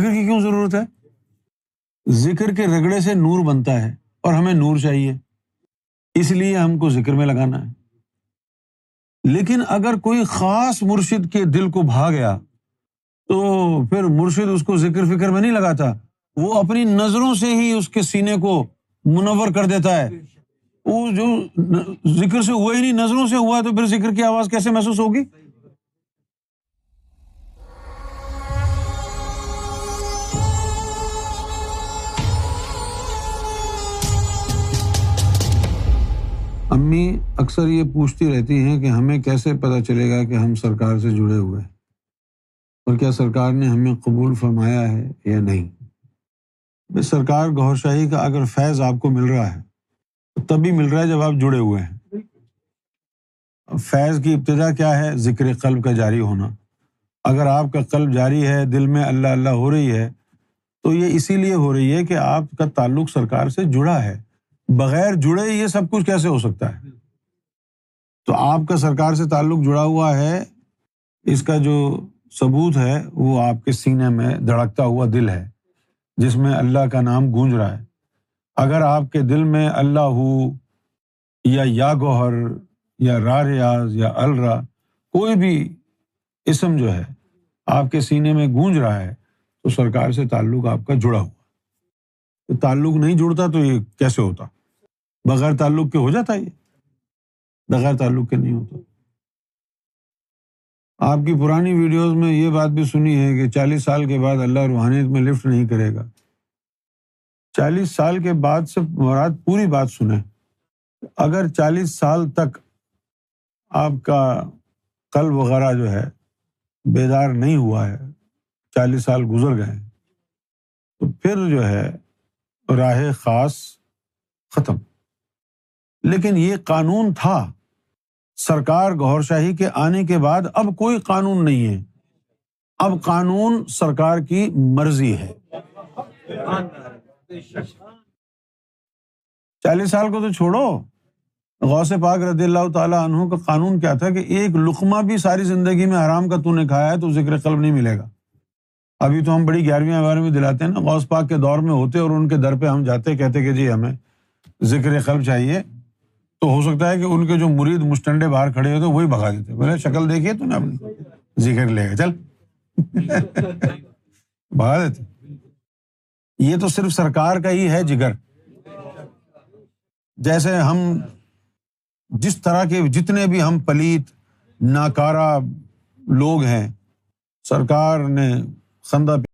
ذکر کی کیوں ضرورت ہے؟ ذکر کے رگڑے سے نور بنتا ہے اور ہمیں نور چاہیے، اس لیے ہم کو ذکر میں لگانا ہے۔ لیکن اگر کوئی خاص مرشد کے دل کو بھا گیا تو پھر مرشد اس کو ذکر فکر میں نہیں لگاتا، وہ اپنی نظروں سے ہی اس کے سینے کو منور کر دیتا ہے۔ وہ جو ذکر سے ہوا ہی نہیں، نظروں سے ہوا، تو پھر ذکر کی آواز کیسے محسوس ہوگی؟ امی اکثر یہ پوچھتی رہتی ہیں کہ ہمیں کیسے پتہ چلے گا کہ ہم سرکار سے جڑے ہوئے ہیں، اور کیا سرکار نے ہمیں قبول فرمایا ہے یا نہیں۔ سرکار گوھر شاہی کا اگر فیض آپ کو مل رہا ہے تو تبھی مل رہا ہے جب آپ جڑے ہوئے ہیں۔ فیض کی ابتدا کیا ہے؟ ذکر قلب کا جاری ہونا۔ اگر آپ کا قلب جاری ہے، دل میں اللہ اللہ ہو رہی ہے، تو یہ اسی لیے ہو رہی ہے کہ آپ کا تعلق سرکار سے جڑا ہے۔ بغیر جڑے یہ سب کچھ کیسے ہو سکتا ہے؟ تو آپ کا سرکار سے تعلق جڑا ہوا ہے، اس کا جو ثبوت ہے وہ آپ کے سینے میں دھڑکتا ہوا دل ہے، جس میں اللہ کا نام گونج رہا ہے۔ اگر آپ کے دل میں اللہ ہو یا گوہر یا را ریاض یا الرا کوئی بھی اسم جو ہے آپ کے سینے میں گونج رہا ہے، تو سرکار سے تعلق آپ کا جڑا ہوا۔ تو تعلق نہیں جڑتا تو یہ کیسے ہوتا؟ بغیر تعلق کے ہو جاتا یہ؟ بغیر تعلق کے نہیں ہوتا۔ آپ کی پرانی ویڈیوز میں یہ بات بھی سنی ہے کہ 40 سال کے بعد اللہ روحانیت میں لفٹ نہیں کرے گا۔ 40 سال کے بعد سے مراد پوری بات سنیں۔ اگر 40 سال تک آپ کا قلب وغیرہ جو ہے بیدار نہیں ہوا ہے، 40 سال گزر گئے، تو پھر جو ہے راہ خاص ختم۔ لیکن یہ قانون تھا، سرکار گوھر شاہی کے آنے کے بعد اب کوئی قانون نہیں ہے، اب قانون سرکار کی مرضی ہے۔ 40 سال کو تو چھوڑو، غوث پاک رضی اللہ تعالیٰ عنہ کا قانون کیا تھا کہ ایک لقمہ بھی ساری زندگی میں حرام کا تو نے کھایا ہے تو ذکر قلب نہیں ملے گا۔ ابھی تو ہم بڑی 11ویں 12ویں دلاتے ہیں نا، غوث پاک کے دور میں ہوتے اور ان کے در پہ ہم جاتے، کہتے کہ جی ہمیں ذکر قلب چاہیے، تو ہو سکتا ہے کہ ان کے جو مرید مشٹنڈے باہر کھڑے ہوتے وہی بھگا دیتے، بولے شکل دیکھیے تو نے اپنی، ذکر لے گا چل بھگا دیتے۔ یہ تو صرف سرکار کا ہی ہے جگر۔ جیسے ہم جس طرح کے جتنے بھی ہم پلیت ناکارہ لوگ ہیں، سرکار نے خندہ